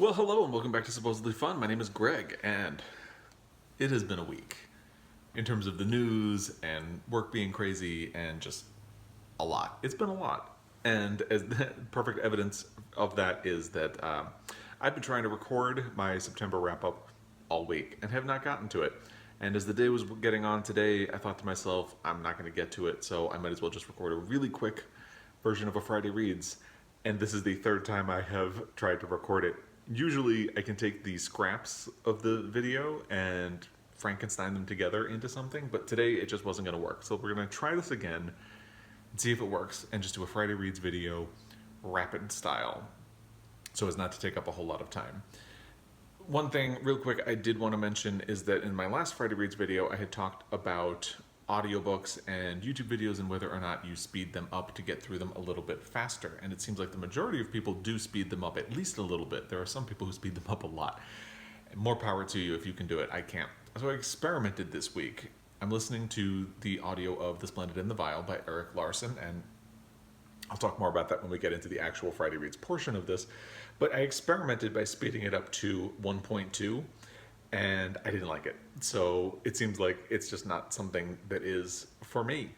Well, hello and welcome back to Supposedly Fun. My name is Greg, and it has been a week in terms of the news and work being crazy and just a lot. It's been a lot. And as perfect evidence of that is that I've been trying to record my September wrap up all week and have not gotten to it. And as the day was getting on today, I thought to myself, I'm not going to get to it, so I might as well just record a really quick version of a Friday Reads. And this is the third time I have tried to record it. Usually I can take the scraps of the video and Frankenstein them together into something, but today it just wasn't going to work. So we're going to try this again and see if it works and just do a Friday Reads video rapid style so as not to take up a whole lot of time. One thing real quick I did want to mention is that in my last Friday Reads video I had talked about audiobooks and YouTube videos and whether or not you speed them up to get through them a little bit faster. And it seems like the majority of people do speed them up at least a little bit. There are some people who speed them up a lot. More power to you if you can do it. I can't. So I experimented this week. I'm listening to the audio of The Splendid and the Vile by Erik, Larson, and I'll talk more about that when we get into the actual Friday Reads portion of this. But I experimented by speeding it up to 1.2. and I didn't like it. So it seems like it's just not something that is for me.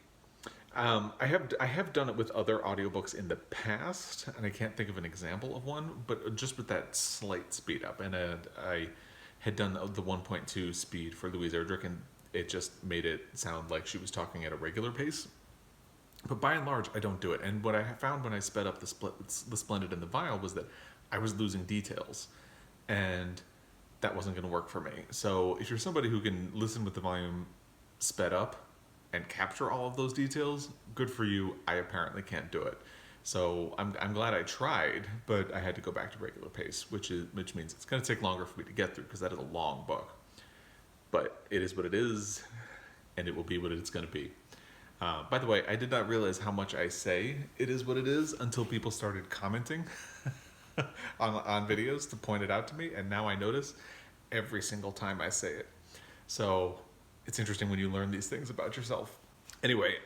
I have done it with other audiobooks in the past, and I can't think of an example of one, but just with that slight speed up. And I had done the 1.2 speed for Louise Erdrich, and it just made it sound like she was talking at a regular pace. But by and large, I don't do it. And what I found when I sped up the Splendid and the Vile was that I was losing details. And that wasn't going to work for me. So if you're somebody who can listen with the volume sped up and capture all of those details, good for you. I apparently can't do it. So I'm glad I tried, but I had to go back to regular pace, which means it's going to take longer for me to get through because that is a long book. But it is what it is, and it will be what it's going to be. By the way, I did not realize how much I say it is what it is until people started commenting on videos to point it out to me, and now I notice every single time I say it. So it's interesting when you learn these things about yourself. Anyway,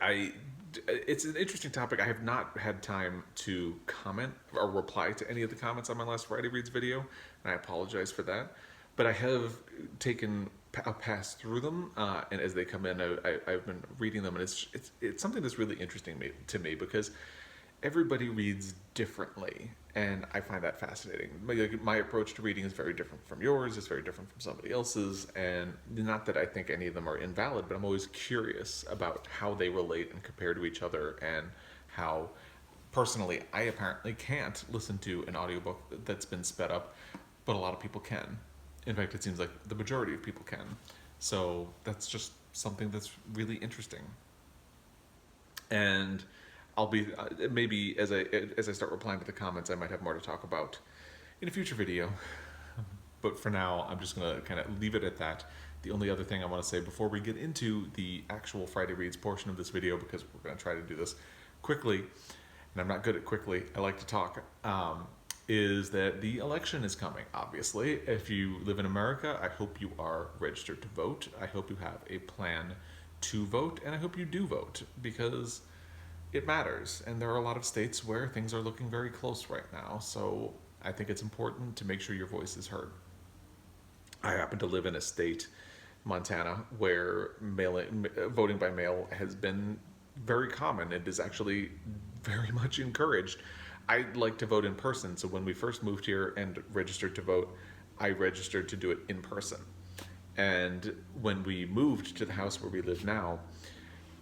it's an interesting topic. I have not had time to comment or reply to any of the comments on my last Friday Reads video, and I apologize for that. But I have taken a pass through them, and as they come in, I've been reading them, and it's something that's really interesting to me because everybody reads differently, and I find that fascinating. My approach to reading is very different from yours, it's very different from somebody else's, and not that I think any of them are invalid, but I'm always curious about how they relate and compare to each other, and how, personally, I apparently can't listen to an audiobook that's been sped up, but a lot of people can. In fact, it seems like the majority of people can. So that's just something that's really interesting. And I'll be maybe as I start replying to the comments, I might have more to talk about in a future video. But for now, I'm just gonna kind of leave it at that. The only other thing I want to say before we get into the actual Friday Reads portion of this video, because we're gonna try to do this quickly, and I'm not good at quickly. I like to talk. Is that the election is coming, obviously. If you live in America, I hope you are registered to vote. I hope you have a plan to vote, and I hope you do vote, because it matters. And there are a lot of states where things are looking very close right now, so I think it's important to make sure your voice is heard. I happen to live in a state, Montana, where voting by mail has been very common. It is actually very much encouraged. I like to vote in person, so when we first moved here and registered to vote, I registered to do it in person. And when we moved to the house where we live now,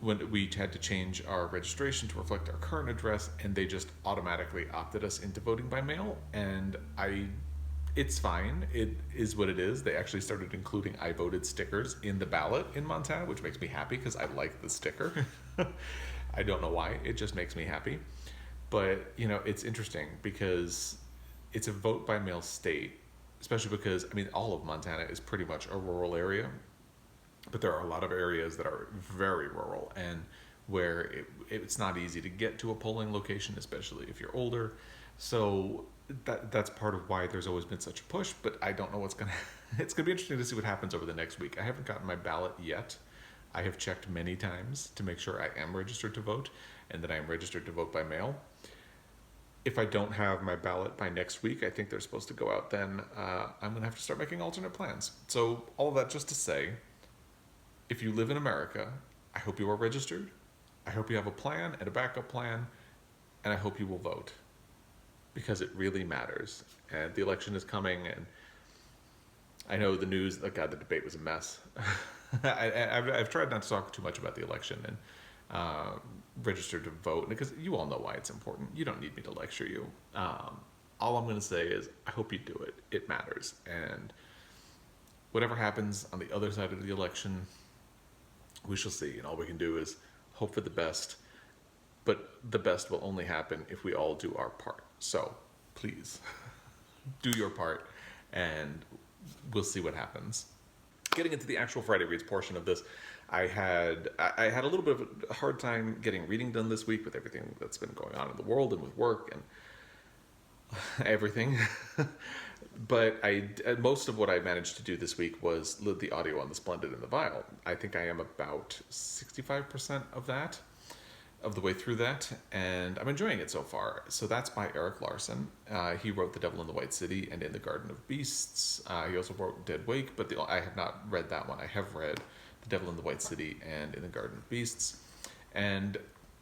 when we had to change our registration to reflect our current address, and they just automatically opted us into voting by mail, and it's fine. It is what it is. They actually started including I voted stickers in the ballot in Montana, which makes me happy because I like the sticker. I don't know why, it just makes me happy. But, you know, it's interesting because it's a vote by mail state, especially because, I mean, all of Montana is pretty much a rural area, but there are a lot of areas that are very rural and where it's not easy to get to a polling location, especially if you're older. So that's part of why there's always been such a push, but I don't know what's going to, it's going to be interesting to see what happens over the next week. I haven't gotten my ballot yet. I have checked many times to make sure I am registered to vote and that I am registered to vote by mail. if I don't have my ballot by next week, I think they're supposed to go out then, I'm going to have to start making alternate plans. So all of that just to say, if you live in America, I hope you are registered. I hope you have a plan and a backup plan, and I hope you will vote, because it really matters. And the election is coming, and I know the news, oh God, the debate was a mess. I've tried not to talk too much about the election and register to vote, because you all know why it's important. You don't need me to lecture you. All I'm going to say is I hope you do it. It matters. And whatever happens on the other side of the election, we shall see. And all we can do is hope for the best. But the best will only happen if we all do our part. So please do your part, and we'll see what happens. Getting into the actual Friday Reads portion of this, I had a little bit of a hard time getting reading done this week with everything that's been going on in the world and with work and everything. But most of what I managed to do this week was the audio on the Splendid and the Vile. I think I am about 65% of the way through that, and I'm enjoying it so far. So that's by Erik Larson. He wrote The Devil in the White City and In the Garden of Beasts. He also wrote Dead Wake, but I have not read that one. I have read The Devil in the White City and In the Garden of Beasts. And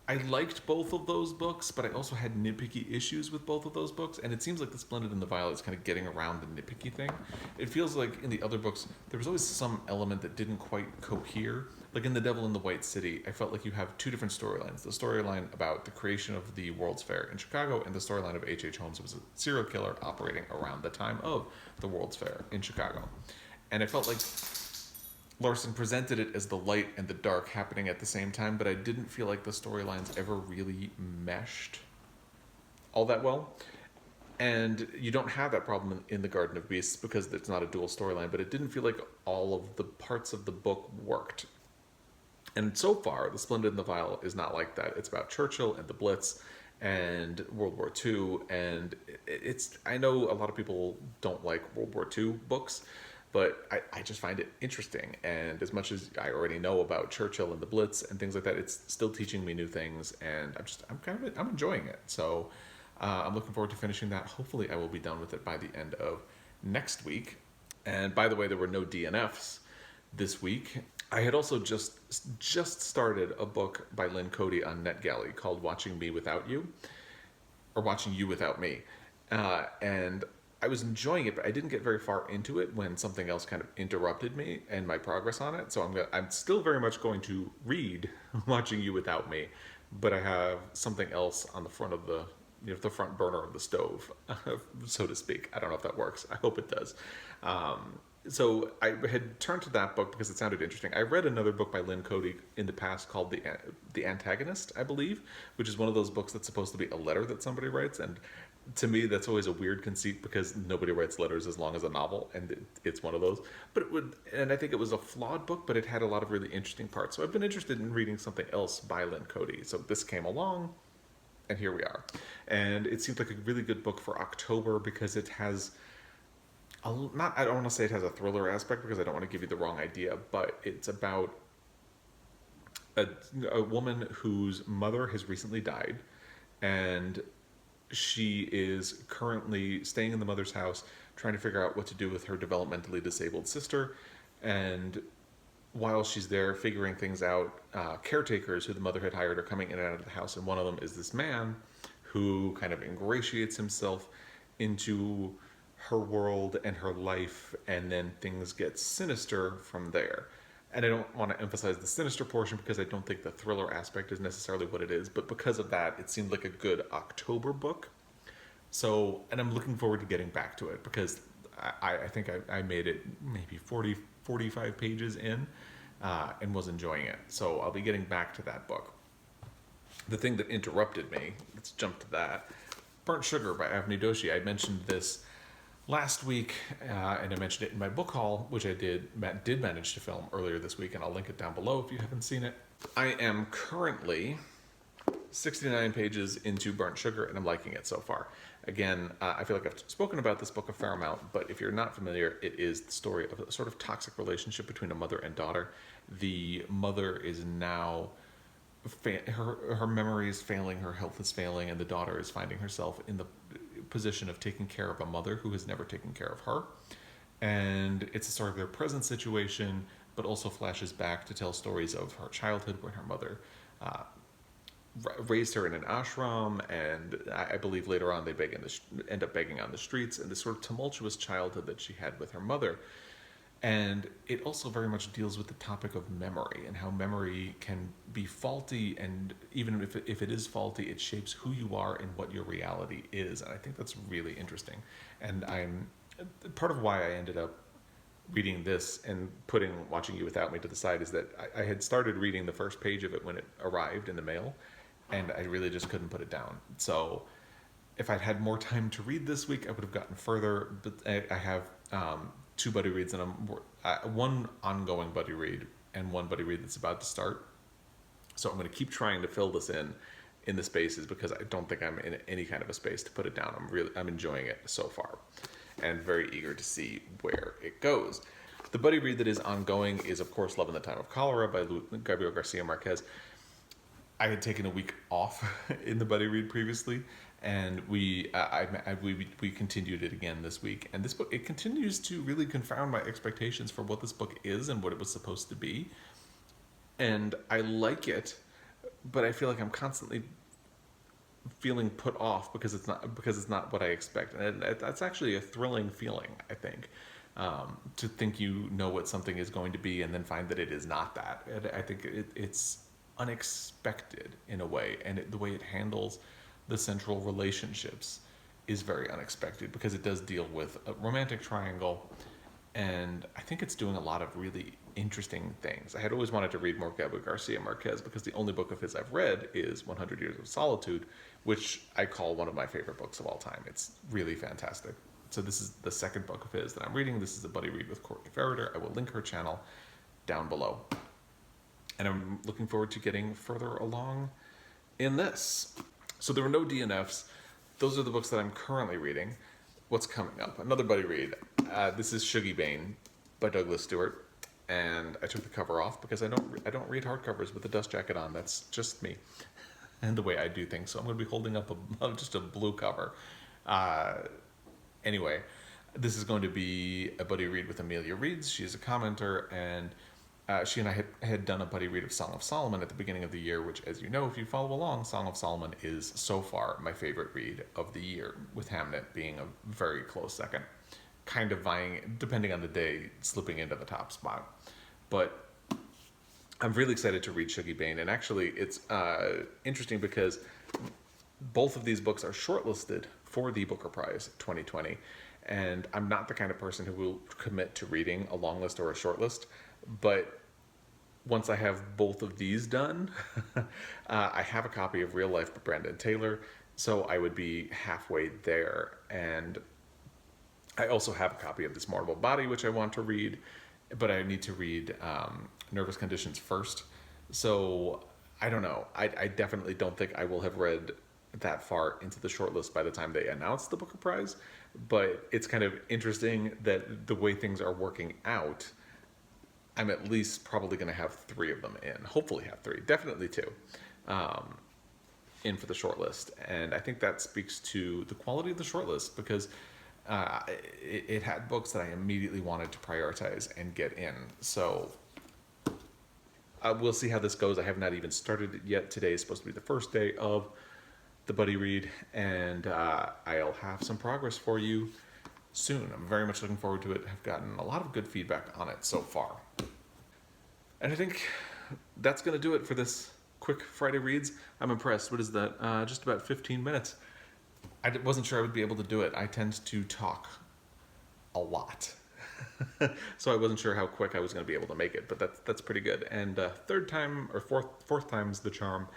I liked both of those books, but I also had nitpicky issues with both of those books, and it seems like The Splendid and the Vile is kind of getting around the nitpicky thing. It feels like in the other books, there was always some element that didn't quite cohere. Like in The Devil in the White City, I felt like you have two different storylines. The storyline about the creation of the World's Fair in Chicago, and the storyline of H.H. Holmes, who was a serial killer operating around the time of the World's Fair in Chicago. And I felt like Larson presented it as the light and the dark happening at the same time, but I didn't feel like the storylines ever really meshed all that well. And you don't have that problem in the Garden of Beasts because it's not a dual storyline, but it didn't feel like all of the parts of the book worked. And so far, The Splendid and the Vile is not like that. It's about Churchill and the Blitz and World War II, and I know a lot of people don't like World War II books, but I just find it interesting. And as much as I already know about Churchill and the Blitz and things like that, it's still teaching me new things, and I'm enjoying it. So I'm looking forward to finishing that. Hopefully I will be done with it by the end of next week. And by the way, there were no DNFs this week. I had also just started a book by Lynn Coady on NetGalley called Watching Me Without You, or Watching You Without Me. And I was enjoying it, but I didn't get very far into it when something else kind of interrupted me and my progress on it. So I'm still very much going to read Watching You Without Me, but I have something else on the front of the front burner of the stove, so to speak. I don't know if that works. I hope it does. So I had turned to that book because it sounded interesting. I read another book by Lynn Coady in the past called The Antagonist, I believe, which is one of those books that's supposed to be a letter that somebody writes. And to me, that's always a weird conceit because nobody writes letters as long as a novel, and it's one of those. And I think it was a flawed book, but it had a lot of really interesting parts. So I've been interested in reading something else by Lynn Coady. So this came along, and here we are. And it seems like a really good book for October because it has I don't want to say it has a thriller aspect because I don't want to give you the wrong idea, but it's about a woman whose mother has recently died, and she is currently staying in the mother's house trying to figure out what to do with her developmentally disabled sister. And while she's there figuring things out, caretakers who the mother had hired are coming in and out of the house, and one of them is this man who kind of ingratiates himself into her world and her life, and then things get sinister from there. And I don't want to emphasize the sinister portion because I don't think the thriller aspect is necessarily what it is, but because of that, it seemed like a good October book. So, and I'm looking forward to getting back to it because I think I made it maybe 45 pages in and was enjoying it. So I'll be getting back to that book. The thing that interrupted me, let's jump to that. Burnt Sugar by Avni Doshi. I mentioned this last week, and I mentioned it in my book haul, which I did manage to film earlier this week, and I'll link it down below if you haven't seen it. I am currently 69 pages into Burnt Sugar, and I'm liking it so far. Again, I feel like I've spoken about this book a fair amount, but if you're not familiar, it is the story of a sort of toxic relationship between a mother and daughter. The mother is now her memory is failing, her health is failing, and the daughter is finding herself in the position of taking care of a mother who has never taken care of her. And it's a story of their present situation, but also flashes back to tell stories of her childhood when her mother uh, raised her in an ashram, and I believe later on they end up begging on the streets, and this sort of tumultuous childhood that she had with her mother. And it also very much deals with the topic of memory and how memory can be faulty, and even if it is faulty, it shapes who you are and what your reality is. And I think that's really interesting. And I'm part of why I ended up reading this and putting Watching You Without Me to the side is that I had started reading the first page of it when it arrived in the mail, and I really just couldn't put it down. So if I'd had more time to read this week, I would have gotten further. But I have two buddy reads, and one ongoing buddy read and one buddy read that's about to start. So I'm going to keep trying to fill this in the spaces, because I don't think I'm in any kind of a space to put it down. I'm enjoying it so far, and very eager to see where it goes. The buddy read that is ongoing is, of course, Love in the Time of Cholera by Gabriel Garcia Marquez. I had taken a week off in the buddy read previously, and we continued it again this week. And this book, it continues to really confound my expectations for what this book is and what it was supposed to be. And I like it, but I feel like I'm constantly feeling put off because it's not what I expect. And that's actually a thrilling feeling, I think, to think you know what something is going to be and then find that it is not that. And I think it's unexpected in a way, and the way it handles the central relationships is very unexpected, because it does deal with a romantic triangle, and I think it's doing a lot of really interesting things. I had always wanted to read more Gabriel Garcia Marquez, because the only book of his I've read is 100 Years of Solitude, which I call one of my favorite books of all time. It's really fantastic. So this is the second book of his that I'm reading. This is a buddy read with Courtney Ferreter. I will link her channel down below. And I'm looking forward to getting further along in this. So there were no DNFs. Those are the books that I'm currently reading. What's coming up? Another buddy read. This is Shuggie, Bain by Douglas Stuart. And I took the cover off because I don't read hardcovers with a dust jacket on. That's just me and the way I do things. So I'm going to be holding up just a blue cover. Anyway, this is going to be a buddy read with Amelia Reeds. She's a commenter, and she and I had done a buddy read of Song of Solomon at the beginning of the year, which, as you know, if you follow along, Song of Solomon is so far my favorite read of the year, with Hamnet being a very close second, kind of vying, depending on the day, slipping into the top spot. But I'm really excited to read Shuggie, Bain, and actually it's interesting because both of these books are shortlisted for the Booker Prize 2020, and I'm not the kind of person who will commit to reading a long list or a short list, but once I have both of these done, I have a copy of Real Life by Brandon Taylor, so I would be halfway there. And I also have a copy of This Mortal Body, which I want to read, but I need to read Nervous Conditions first. So I don't know. I definitely don't think I will have read that far into the shortlist by the time they announce the Booker Prize, but it's kind of interesting that the way things are working out, I'm at least probably going to have 3 of them in. Hopefully have 3. Definitely 2 in for the shortlist. And I think that speaks to the quality of the shortlist, because it had books that I immediately wanted to prioritize and get in. So we'll see how this goes. I have not even started it yet. Today is supposed to be the first day of the buddy read, and I'll have some progress for you soon. I'm very much looking forward to it. I've gotten a lot of good feedback on it so far. And I think that's going to do it for this quick Friday reads. I'm impressed. What is that? Just about 15 minutes. I wasn't sure I would be able to do it. I tend to talk a lot. So I wasn't sure how quick I was going to be able to make it, but that's pretty good. And fourth time's the charm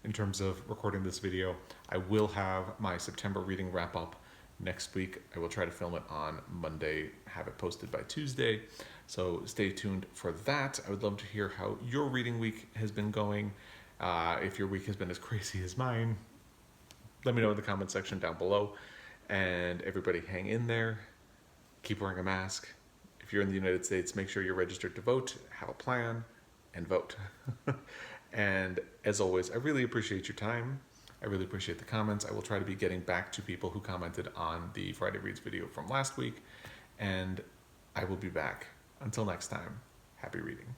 in terms of recording this video. I will have my September reading wrap up next week. I will try to film it on Monday, have it posted by Tuesday. So stay tuned for that. I would love to hear how your reading week has been going. If your week has been as crazy as mine, let me know in the comment section down below. And everybody hang in there. Keep wearing a mask. If you're in the United States, make sure you're registered to vote, have a plan, and vote. And as always, I really appreciate your time. I really appreciate the comments. I will try to be getting back to people who commented on the Friday Reads video from last week. And I will be back. Until next time, happy reading.